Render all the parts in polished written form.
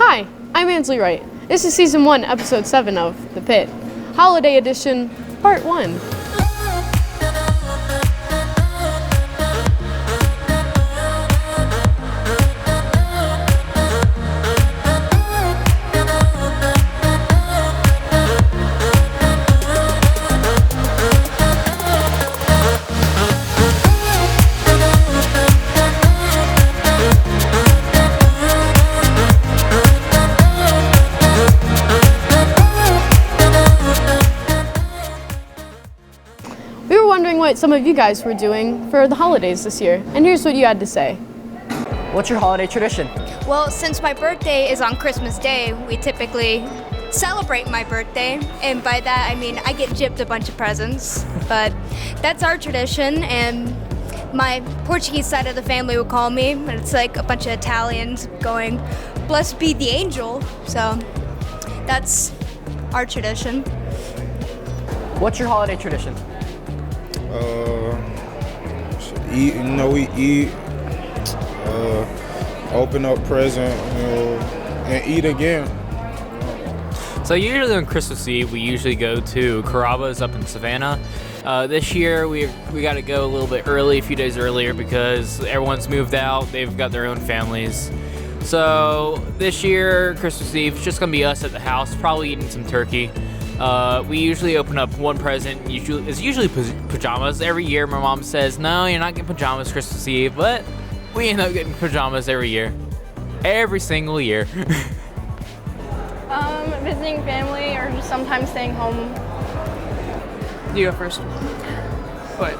Hi, I'm Ansley Wright. This is Season 1, Episode 7 of The Pit, Holiday Edition, Part 1. We were wondering what some of you guys were doing for the holidays this year, and here's what you had to say. What's your holiday tradition? Well, since my birthday is on Christmas Day, we typically celebrate my birthday, and by that I mean I get gypped a bunch of presents, but that's our tradition, and my Portuguese side of the family would call me, and it's like a bunch of Italians going, "Blessed be the angel," so that's our tradition. What's your holiday tradition? Eat, we eat, open up present, and eat again. So usually on Christmas Eve, we usually go to Carrabba's up in Savannah. This year, we got to go a little bit early, a few days earlier, because everyone's moved out. They've got their own families. So this year, Christmas Eve, it's just going to be us at the house, probably eating some turkey. We usually open up one present. It's usually pajamas. Every year, my mom says, "No, you're not getting pajamas Christmas Eve," but we end up getting pajamas every year, every single year. Visiting family or just sometimes staying home. You go first. What?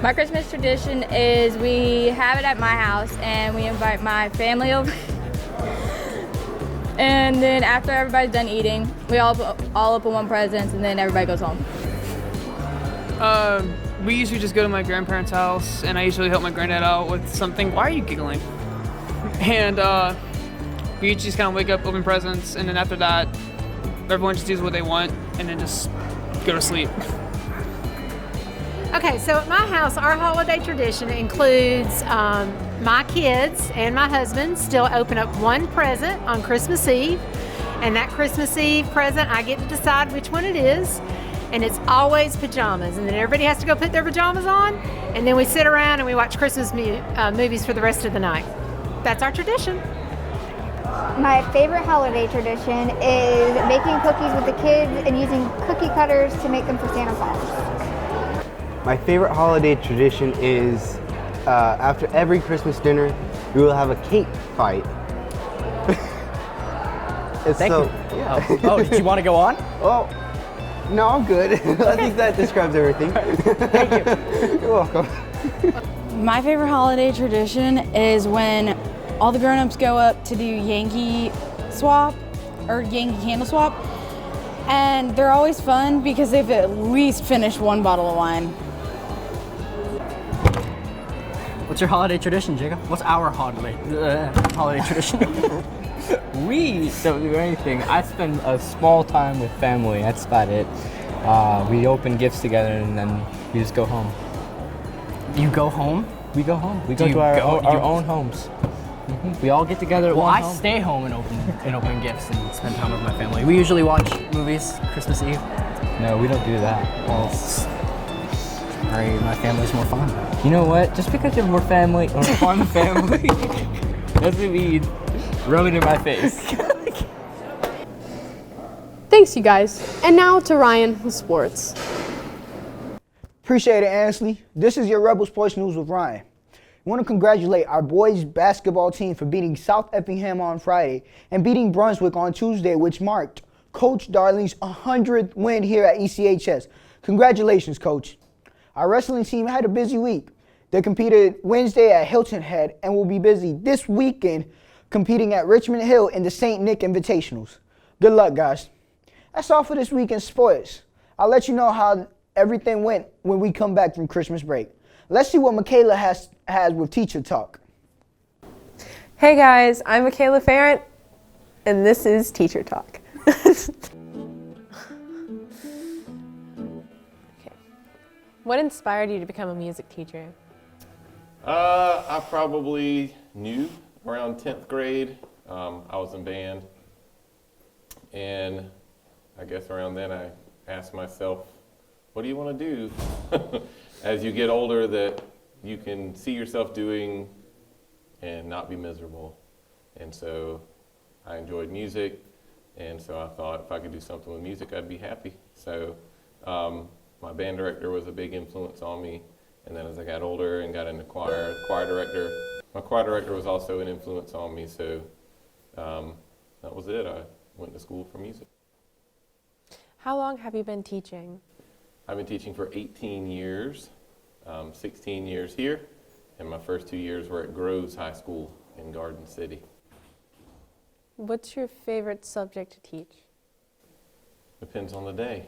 My Christmas tradition is we have it at my house and we invite my family over. And then after everybody's done eating, we all open one present and then everybody goes home. We usually just go to my grandparents' house and I usually help my granddad out with something. Why are you giggling? And we usually just kind of wake up, open presents, and then after that, everyone just does what they want and then just go to sleep. Okay, so at my house, our holiday tradition includes my kids and my husband still open up one present on Christmas Eve. And that Christmas Eve present, I get to decide which one it is. And it's always pajamas. And then everybody has to go put their pajamas on. And then we sit around and we watch Christmas movies for the rest of the night. That's our tradition. My favorite holiday tradition is making cookies with the kids and using cookie cutters to make them for Santa Claus. My favorite holiday tradition is after every Christmas dinner, we will have a cake fight. Thank you. Yeah. Oh, did you want to go on? Oh, no, I'm good. I think that describes everything. Thank you. You're welcome. My favorite holiday tradition is when all the grown-ups go up to do Yankee swap or Yankee candle swap. And they're always fun because they've at least finished one bottle of wine. What's your holiday tradition, Jacob? What's our holiday tradition? We don't do anything. I spend a small time with family. That's about it. We open gifts together and then we just go home. You go home? We go home. We go to our own homes. Mm-hmm. We all get together at one home. I stay home and open gifts and spend time with my family. We usually watch movies Christmas Eve. No, we don't do that. Well, sorry, my family's more fun. You know what? Just because you're more family or fun family doesn't mean rub it in my face. Thanks, you guys. And now to Ryan with sports. Appreciate it, Ansley. This is your Rebel Sports News with Ryan. I want to congratulate our boys basketball team for beating South Effingham on Friday and beating Brunswick on Tuesday, which marked Coach Darling's 100th win here at ECHS. Congratulations, Coach. Our wrestling team had a busy week. They competed Wednesday at Hilton Head and will be busy this weekend competing at Richmond Hill in the St. Nick Invitationals. Good luck, guys. That's all for this week in sports. I'll let you know how everything went when we come back from Christmas break. Let's see what Michaela has with Teacher Talk. Hey guys, I'm Michaela Farrant, and this is Teacher Talk. What inspired you to become a music teacher? I probably knew around 10th grade I was in band, and I guess around then I asked myself, what do you want to do as you get older that you can see yourself doing and not be miserable? And so I enjoyed music, and so I thought if I could do something with music, I'd be happy. So my band director was a big influence on me, and then as I got older and got into choir director, my choir director was also an influence on me, so that was it. I went to school for music. How long have you been teaching? I've been teaching for 18 years, 16 years here, and my first 2 years were at Groves High School in Garden City. What's your favorite subject to teach? Depends on the day.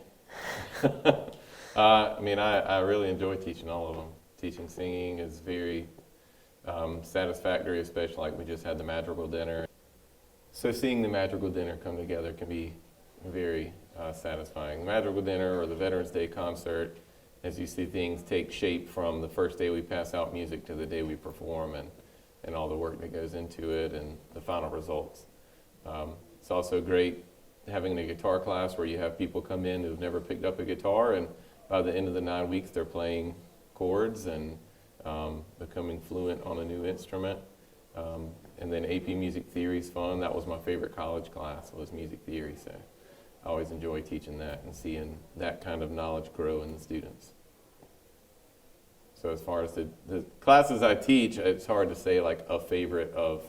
I mean, I really enjoy teaching all of them. Teaching singing is very satisfactory, especially like we just had the Madrigal Dinner. So seeing the Madrigal Dinner come together can be very satisfying. The Madrigal Dinner or the Veterans Day concert, as you see things take shape from the first day we pass out music to the day we perform, and all the work that goes into it and the final results. It's also great having a guitar class where you have people come in who've never picked up a guitar, and by the end of the 9 weeks they're playing chords and becoming fluent on a new instrument. And then AP Music Theory is fun. That was my favorite college class, was music theory, so I always enjoy teaching that and seeing that kind of knowledge grow in the students. So as far as the classes I teach, it's hard to say like a favorite of,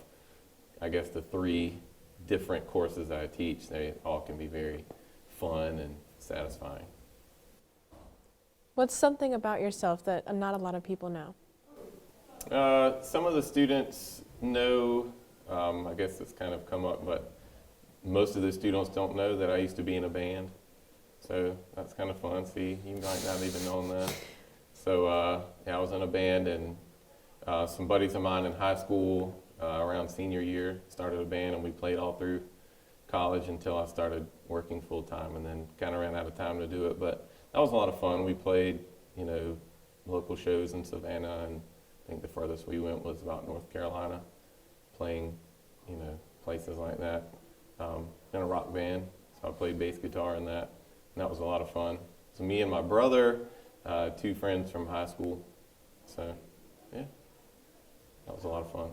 I guess, the 3 different courses I teach. They all can be very fun and satisfying. What's something about yourself that not a lot of people know? Some of the students know, I guess it's kind of come up, but most of the students don't know that I used to be in a band. So that's kind of fun. See, you might not even know that. So yeah, I was in a band, and some buddies of mine in high school around senior year started a band, and we played all through college until I started working full time, and then kind of ran out of time to do it. But that was a lot of fun. We played, local shows in Savannah, and I think the furthest we went was about North Carolina, playing, places like that. In a rock band, so I played bass guitar in that, and that was a lot of fun. So me and my brother, 2 friends from high school, so yeah, that was a lot of fun.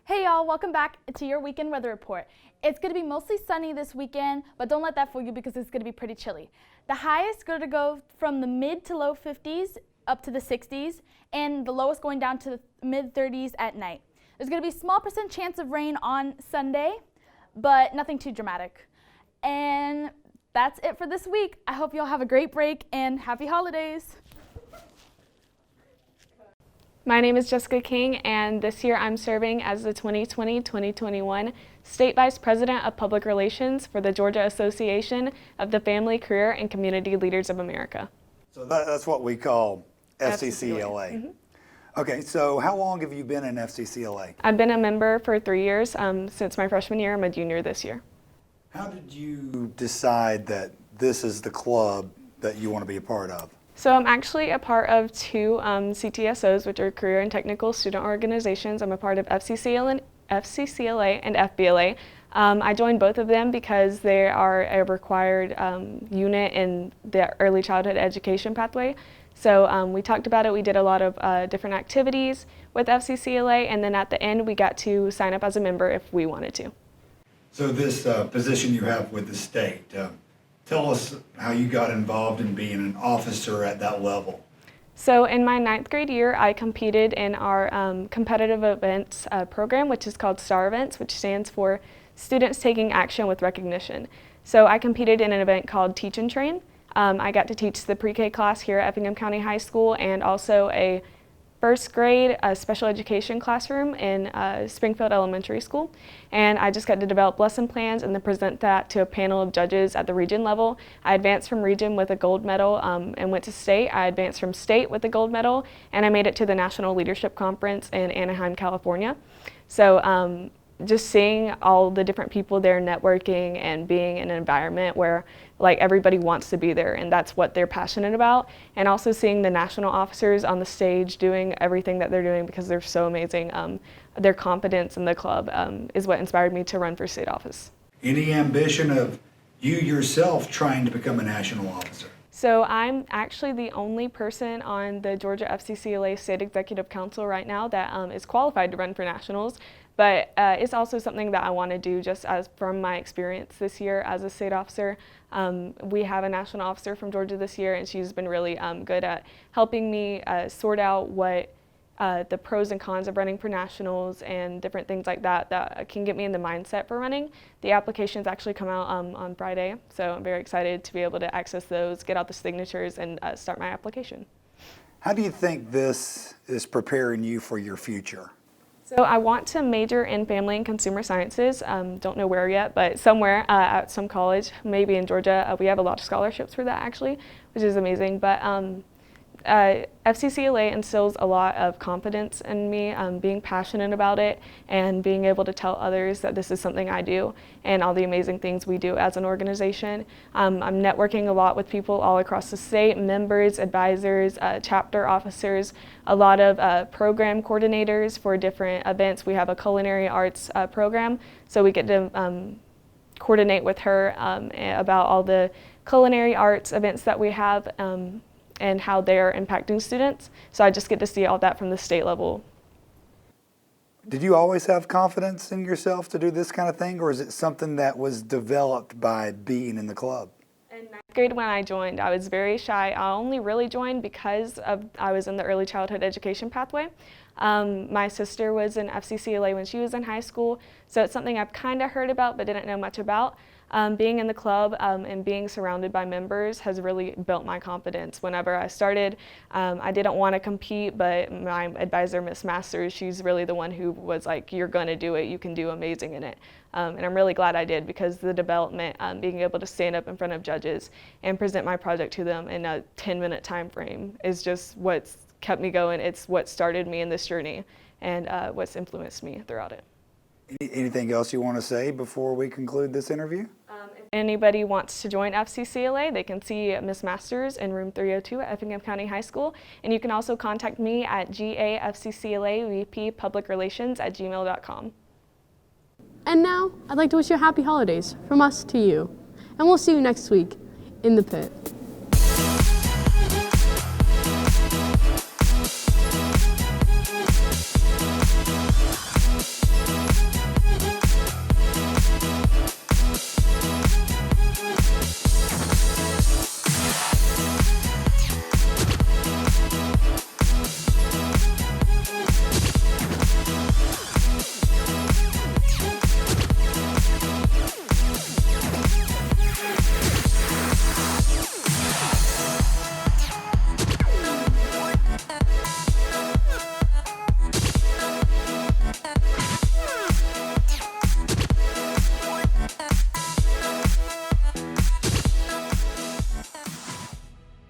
Hey y'all, welcome back to your weekend weather report. It's going to be mostly sunny this weekend, but don't let that fool you because it's going to be pretty chilly. The highest is going to go from the mid to low 50s up to the 60s, and the lowest going down to the mid 30s at night. There's going to be a small % chance of rain on Sunday, but nothing too dramatic. And that's it for this week. I hope y'all have a great break and happy holidays. My name is Jessica King, and this year I'm serving as the 2020-2021 State Vice President of Public Relations for the Georgia Association of the Family, Career, and Community Leaders of America. So that's what we call FCCLA. Mm-hmm. Okay, so how long have you been in FCCLA? I've been a member for 3 years, since my freshman year. I'm a junior this year. How did you decide that this is the club that you want to be a part of? So I'm actually a part of 2 CTSOs, which are Career and Technical Student Organizations. I'm a part of FCCLA and FBLA. I joined both of them because they are a required unit in the early childhood education pathway. So we talked about it. We did a lot of different activities with FCCLA, and then at the end we got to sign up as a member if we wanted to. So this position you have with the state, tell us how you got involved in being an officer at that level. So in my 9th grade year, I competed in our competitive events program, which is called STAR Events, which stands for Students Taking Action with Recognition. So I competed in an event called Teach and Train. I got to teach the pre-K class here at Effingham County High School, and also a first grade special education classroom in Springfield Elementary School. And I just got to develop lesson plans and then present that to a panel of judges at the region level. I advanced from region with a gold medal and went to state. I advanced from state with a gold medal, and I made it to the National Leadership Conference in Anaheim, California. So just seeing all the different people there networking and being in an environment where like everybody wants to be there and that's what they're passionate about, and also seeing the national officers on the stage doing everything that they're doing because they're so amazing. Their confidence in the club is what inspired me to run for state office. Any ambition of you yourself trying to become a national officer? So I'm actually the only person on the Georgia FCCLA State Executive Council right now that is qualified to run for nationals, but it's also something that I want to do just as from my experience this year as a state officer. We have a national officer from Georgia this year, and she's been really good at helping me sort out what the pros and cons of running for nationals and different things like that that can get me in the mindset for running. The applications actually come out on Friday, so I'm very excited to be able to access those, get out the signatures, and start my application. How do you think this is preparing you for your future? So I want to major in family and consumer sciences. Don't know where yet, but somewhere at some college, maybe in Georgia. We have a lot of scholarships for that actually, which is amazing. But FCCLA instills a lot of confidence in me, being passionate about it and being able to tell others that this is something I do and all the amazing things we do as an organization. I'm networking a lot with people all across the state, members, advisors, chapter officers, a lot of program coordinators for different events. We have a culinary arts program, so we get to coordinate with her about all the culinary arts events that we have and how they're impacting students. So I just get to see all that from the state level. Did you always have confidence in yourself to do this kind of thing, or is it something that was developed by being in the club? In ninth grade when I joined, I was very shy. I only really joined because I was in the early childhood education pathway. My sister was in FCCLA when she was in high school, so it's something I've kind of heard about but didn't know much about. Being in the club and being surrounded by members has really built my confidence. Whenever I started, I didn't want to compete, but my advisor, Miss Masters, she's really the one who was like, you're going to do it, you can do amazing in it. And I'm really glad I did, because the development, being able to stand up in front of judges and present my project to them in a 10-minute time frame is just what's kept me going. It's what started me in this journey and what's influenced me throughout it. Anything else you want to say before we conclude this interview? If anybody wants to join FCCLA, they can see Ms. Masters in room 302 at Effingham County High School. And you can also contact me at gafcclavp@gmail.com. And now, I'd like to wish you happy holidays from us to you. And we'll see you next week in the pit.